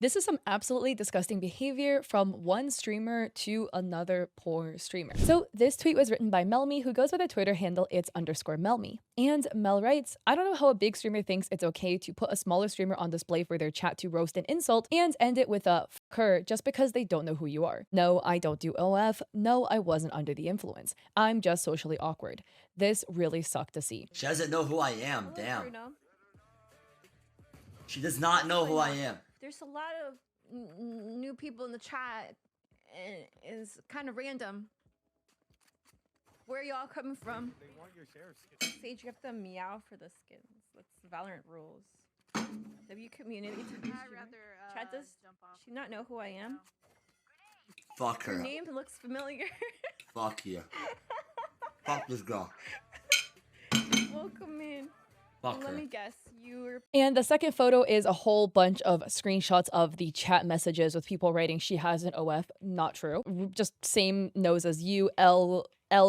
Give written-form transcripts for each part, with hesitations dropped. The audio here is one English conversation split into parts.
This is some absolutely disgusting behavior from one streamer to another poor streamer. So this tweet was written by MelMe, who goes by the Twitter handle it's underscore MelMe. And Mel writes, I don't know how a big streamer thinks it's okay to put a smaller streamer on display for their chat to roast and insult and end it with a "F her" just because they don't know who you are. No, I don't do OF. No, I wasn't under the influence. I'm just socially awkward. This really sucked to see. She doesn't know who I am. Hello, Damn. Bruno. She does not know who I am. There's a lot of new people in the chat, and it's kind of random. Where y'all coming from? They want your share skins. Sage, you have to meow for the skins. That's Valorant rules. W community. I'd rather Chat, does jump off. she not know who I am? Fuck Her her. name looks familiar. Fuck you. Fuck this girl. Welcome in. Fuck Let her. me guess. You're And the second photo is a whole bunch of screenshots of the chat messages with people writing she has an OF. Not true. Just same nose as you. L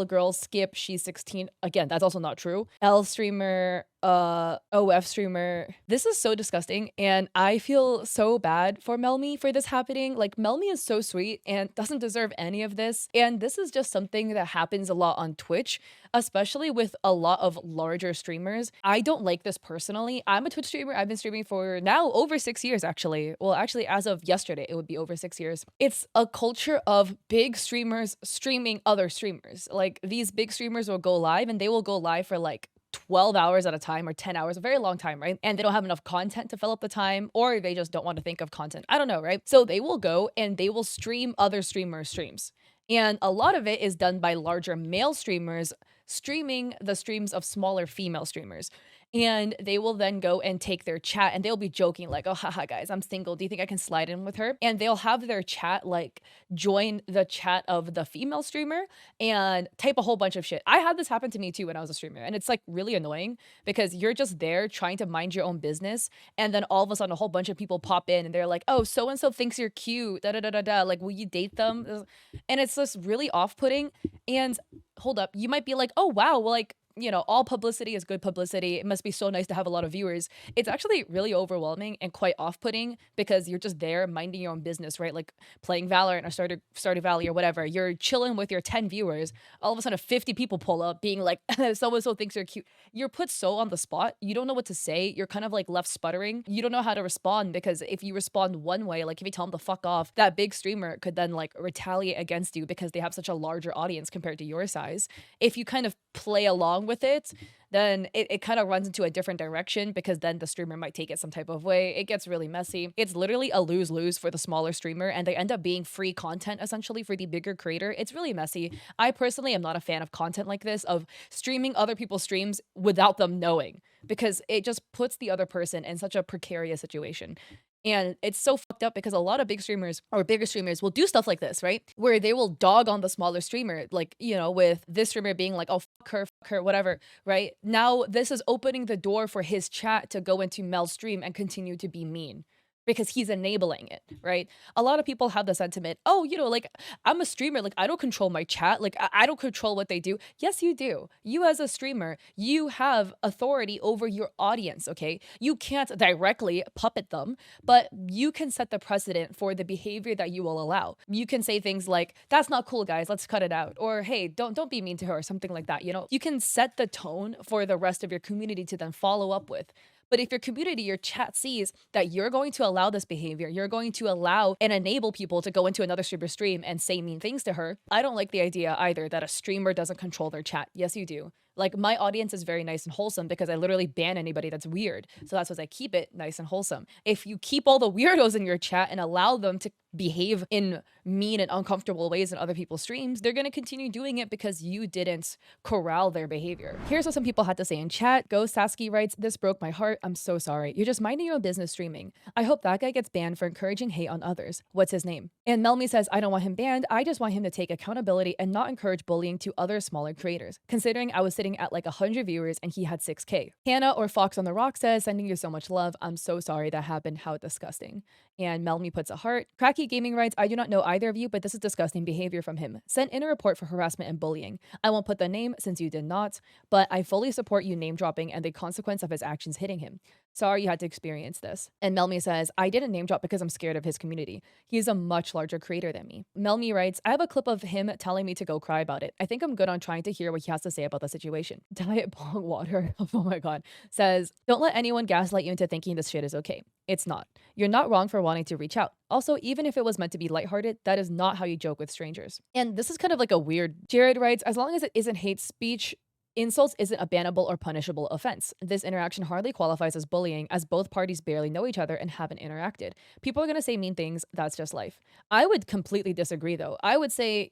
girl skip, she's 16. Again, that's also not true. L streamer, OF streamer. This is so disgusting, and I feel so bad for MelMe for this happening. Like, MelMe is so sweet and doesn't deserve any of this. And this is just something that happens a lot on Twitch, especially with a lot of larger streamers. I don't like this personally. I'm a Twitch streamer. I've been streaming for now over 6 years, actually. Well, actually, as of yesterday, it would be over 6 years. It's a culture of big streamers streaming other streamers. Like, these big streamers will go live and they will go live for like 12 hours at a time or 10 hours, a very long time, right? And they don't have enough content to fill up the time, or they just don't want to think of content. I don't know, right? So they will go and they will stream other streamers' streams. And a lot of it is done by larger male streamers streaming the streams of smaller female streamers. And they will then go and take their chat and they'll be joking like, oh, haha, guys, I'm single. Do you think I can slide in with her? And they'll have their chat like join the chat of the female streamer and type a whole bunch of shit. I had this happen to me too when I was a streamer. And it's like really annoying because you're just there trying to mind your own business. And then all of a sudden a whole bunch of people pop in and they're like, oh, so and so thinks you're cute. Da da da da da. Like, will you date them? And it's just really off putting. And hold up, you might be like, oh, wow, well, like, you know, all publicity is good publicity. It must be so nice to have a lot of viewers. It's actually really overwhelming and quite off-putting because you're just there minding your own business, right? Like playing Valorant or Stardew Valley or whatever. You're chilling with your 10 viewers. All of a sudden 50 people pull up being like, so-and-so thinks you're cute. You're put so on the spot. You don't know what to say. You're kind of like left sputtering. You don't know how to respond because if you respond one way, like if you tell them to fuck off, that big streamer could then like retaliate against you because they have such a larger audience compared to your size. If you kind of play along with it, then it kind of runs into a different direction because then the streamer might take it some type of way. It gets really messy. It's literally a lose-lose for the smaller streamer and they end up being free content essentially for the bigger creator. It's really messy. I personally am not a fan of content like this, of streaming other people's streams without them knowing, because it just puts the other person in such a precarious situation. And it's so fucked up because a lot of big streamers or bigger streamers will do stuff like this, right? Where they will dog on the smaller streamer, like, you know, with this streamer being like, oh, fuck her, whatever, right? Now this is opening the door for his chat to go into Mel's stream and continue to be mean because he's enabling it, right? A lot of people have the sentiment, oh, you know, like, I'm a streamer, like, I don't control my chat, like, I don't control what they do. Yes, you do. You as a streamer, you have authority over your audience, okay? You can't directly puppet them, but you can set the precedent for the behavior that you will allow. You can say things like, that's not cool, guys, let's cut it out. Or, hey, don't be mean to her, or something like that, you know? You can set the tone for the rest of your community to then follow up with. But if your community, your chat sees that you're going to allow this behavior, you're going to allow and enable people to go into another streamer's stream and say mean things to her, I don't like the idea either that a streamer doesn't control their chat. Yes, you do. Like, my audience is very nice and wholesome because I literally ban anybody that's weird. So that's why I keep it nice and wholesome. If you keep all the weirdos in your chat and allow them to behave in mean and uncomfortable ways in other people's streams, they're going to continue doing it because you didn't corral their behavior. Here's what some people had to say in chat. Go Sasky writes, this broke my heart. I'm so sorry. You're just minding your own business streaming. I hope that guy gets banned for encouraging hate on others. What's his name? And MelMe says, I don't want him banned. I just want him to take accountability and not encourage bullying to other smaller creators. Considering I was sitting at like 100 viewers and he had 6K. Hannah or Fox on the Rock says, sending you so much love. I'm so sorry that happened. How disgusting. And MelMe puts a heart. Cracky Gaming writes, I do not know either of you, but this is disgusting behavior from him. Sent in a report for harassment and bullying. I won't put the name since you did not, but I fully support you name dropping and the consequence of his actions hitting him. Sorry you had to experience this. And MelMe says, I didn't name drop because I'm scared of his community. He's a much larger creator than me. MelMe writes, I have a clip of him telling me to go cry about it. I think I'm good on trying to hear what he has to say about the situation. Diet Bong Water, oh my god, says, don't let anyone gaslight you into thinking this shit is okay. It's not. You're not wrong for wanting to reach out. Also, even if it was meant to be lighthearted, that is not how you joke with strangers. And this is kind of like a weird. Jared writes, as long as it isn't hate speech, insults isn't a bannable or punishable offense. This interaction hardly qualifies as bullying, as both parties barely know each other and haven't interacted. People are going to say mean things. That's just life. I would completely disagree, though. I would say,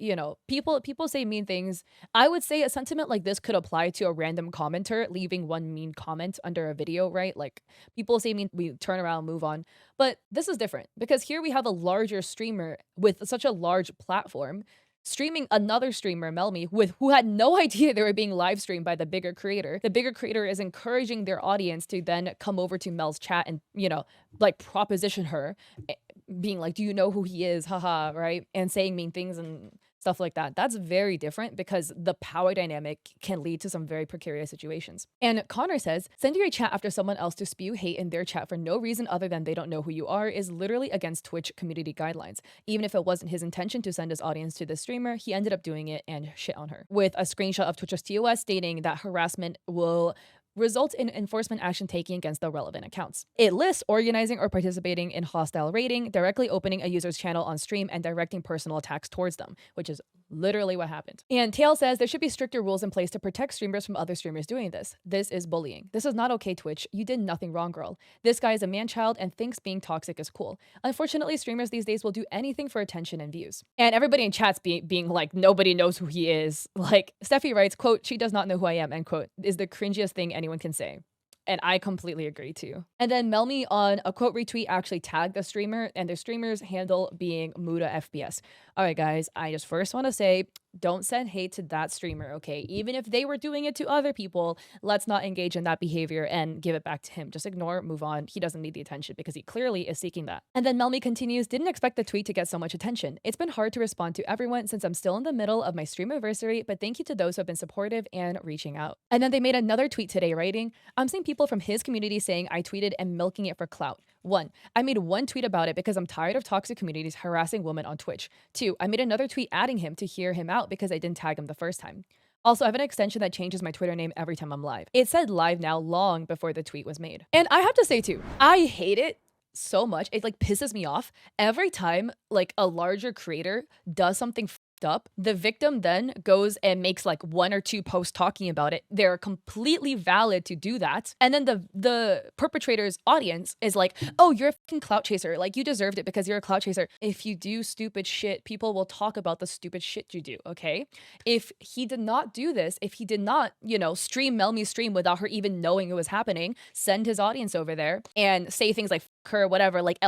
people say mean things. I would say a sentiment like this could apply to a random commenter leaving one mean comment under a video, right? Like, people say mean, we turn around, move on. But this is different because here we have a larger streamer with such a large platform streaming another streamer, MelMe, who had no idea they were being live streamed by the bigger creator. The bigger creator is encouraging their audience to then come over to Mel's chat and, like proposition her, being like, do you know who he is? Haha, right? And saying mean things and stuff like that. That's very different because the power dynamic can lead to some very precarious situations. And Connor says, sending a chat after someone else to spew hate in their chat for no reason other than they don't know who you are is literally against Twitch community guidelines. Even if it wasn't his intention to send his audience to the streamer, he ended up doing it and shit on her. With a screenshot of Twitch's TOS stating that harassment will result in enforcement action taking against the relevant accounts. It lists organizing or participating in hostile raiding, directly opening a user's channel on stream, and directing personal attacks towards them, which is literally what happened. And Tail says there should be stricter rules in place to protect streamers from other streamers doing this. This is bullying. This is not okay, Twitch. You did nothing wrong, girl. This guy is a man-child and thinks being toxic is cool. Unfortunately, streamers these days will do anything for attention and views. And everybody in chat's being like, nobody knows who he is. Like, Steffi writes, quote, she does not know who I am, end quote, is the cringiest thing anyone can say. And I completely agree too. And then MelMe on a quote retweet actually tagged the streamer and the streamer's handle being Muda FPS. All right, guys, I just first want to say, don't send hate to that streamer, okay? Even if they were doing it to other people, let's not engage in that behavior and give it back to him. Just ignore, move on. He doesn't need the attention because he clearly is seeking that. And then MelMe continues, didn't expect the tweet to get so much attention. It's been hard to respond to everyone since I'm still in the middle of my stream anniversary, but thank you to those who have been supportive and reaching out. And then they made another tweet today writing, I'm seeing people from his community saying I tweeted and milking it for clout. 1, I made one tweet about it because I'm tired of toxic communities harassing women on Twitch. 2, I made another tweet adding him to hear him out because I didn't tag him the first time. Also, I have an extension that changes my Twitter name every time I'm live. It said live now long before the tweet was made. And I have to say too, I hate it so much. It like pisses me off every time like a larger creator does something up, the victim then goes and makes like 1 or 2 posts talking about it. They're completely valid to do that. And then the perpetrator's audience is like, oh, you're a fucking clout chaser. Like, you deserved it because you're a clout chaser. If you do stupid shit, people will talk about the stupid shit you do, okay? If he did not do this, if he did not, stream MelMe's stream without her even knowing it was happening, send his audience over there and say things like fuck her, whatever, like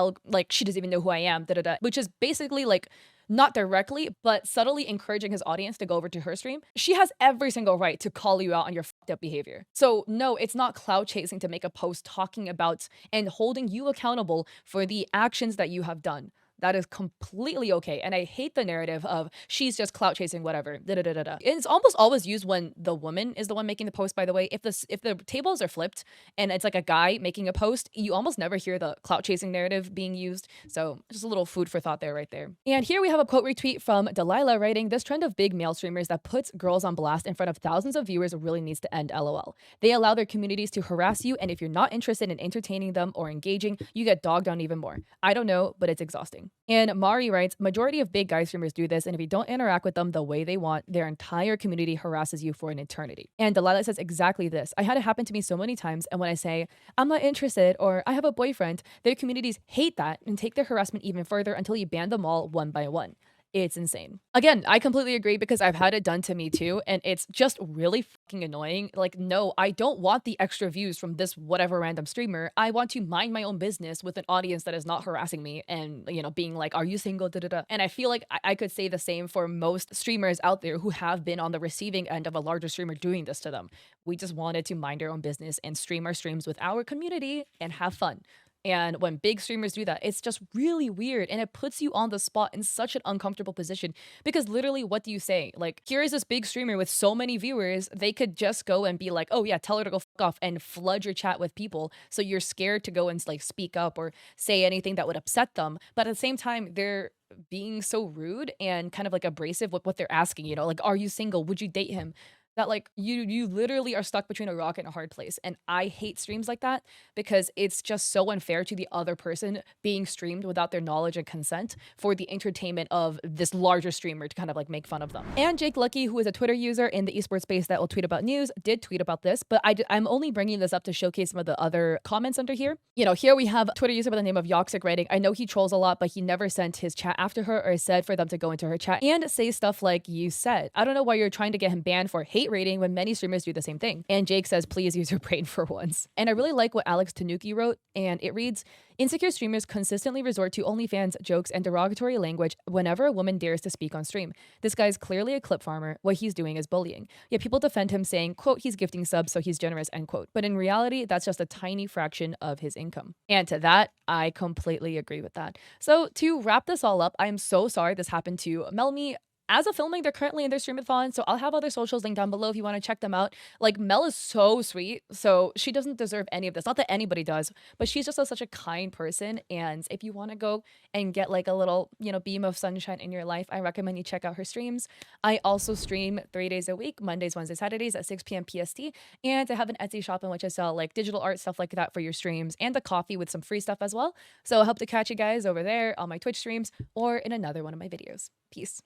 she doesn't even know who I am, which is basically like not directly, but subtly encouraging his audience to go over to her stream. She has every single right to call you out on your fucked up behavior. So no, it's not clout chasing to make a post talking about and holding you accountable for the actions that you have done. That is completely okay. And I hate the narrative of she's just clout chasing, whatever. It's almost always used when the woman is the one making the post, by the way. If the tables are flipped and it's like a guy making a post, you almost never hear the clout chasing narrative being used. So just a little food for thought there right there. And here we have a quote retweet from Delila writing, this trend of big male streamers that puts girls on blast in front of thousands of viewers really needs to end, LOL. They allow their communities to harass you, and if you're not interested in entertaining them or engaging, you get dogged on even more. I don't know, but it's exhausting. And Mari writes, majority of big guy streamers do this, and if you don't interact with them the way they want, their entire community harasses you for an eternity. And Delilah says exactly this. I had it happen to me so many times, and when I say, I'm not interested, or I have a boyfriend, their communities hate that and take their harassment even further until you ban them all one by one. It's insane. Again, I completely agree because I've had it done to me too, and it's just really fucking annoying. Like, no, I don't want the extra views from this whatever random streamer. I want to mind my own business with an audience that is not harassing me and, being like, are you single? And I feel like I could say the same for most streamers out there who have been on the receiving end of a larger streamer doing this to them. We just wanted to mind our own business and stream our streams with our community and have fun. And when big streamers do that, it's just really weird and it puts you on the spot in such an uncomfortable position because literally, what do you say? Like, here is this big streamer with so many viewers, they could just go and be like, oh yeah, tell her to go fuck off and flood your chat with people. So you're scared to go and like speak up or say anything that would upset them. But at the same time, they're being so rude and kind of like abrasive with what they're asking, like, are you single? Would you date him? That like you literally are stuck between a rock and a hard place. And I hate streams like that because it's just so unfair to the other person being streamed without their knowledge and consent for the entertainment of this larger streamer to kind of like make fun of them. And Jake Lucky, who is a Twitter user in the esports space that will tweet about news, did tweet about this, but I'm only bringing this up to showcase some of the other comments under here. Here we have a Twitter user by the name of Yoxic writing, I know he trolls a lot, but he never sent his chat after her or said for them to go into her chat and say stuff like you said. I don't know why you're trying to get him banned for hate rating when many streamers do the same thing. And Jake says, please use your brain for once. And I really like what Alex Tanuki wrote, and it reads, insecure streamers consistently resort to OnlyFans jokes and derogatory language whenever a woman dares to speak on stream. This guy's clearly a clip farmer. What he's doing is bullying. Yet people defend him saying, quote, he's gifting subs so he's generous, end quote. But in reality, that's just a tiny fraction of his income. And to that, I completely agree with that. So to wrap this all up, I'm so sorry this happened to MelMe. As of filming, they're currently in their streamathon, so I'll have other socials linked down below if you want to check them out. Like, Mel is so sweet, so she doesn't deserve any of this. Not that anybody does, but she's just such a kind person, and if you want to go and get like a little, beam of sunshine in your life, I recommend you check out her streams. I also stream 3 days a week, Mondays, Wednesdays, Saturdays at 6 p.m. PST, and I have an Etsy shop in which I sell like digital art, stuff like that for your streams, and a coffee with some free stuff as well. So I hope to catch you guys over there on my Twitch streams or in another one of my videos. Peace.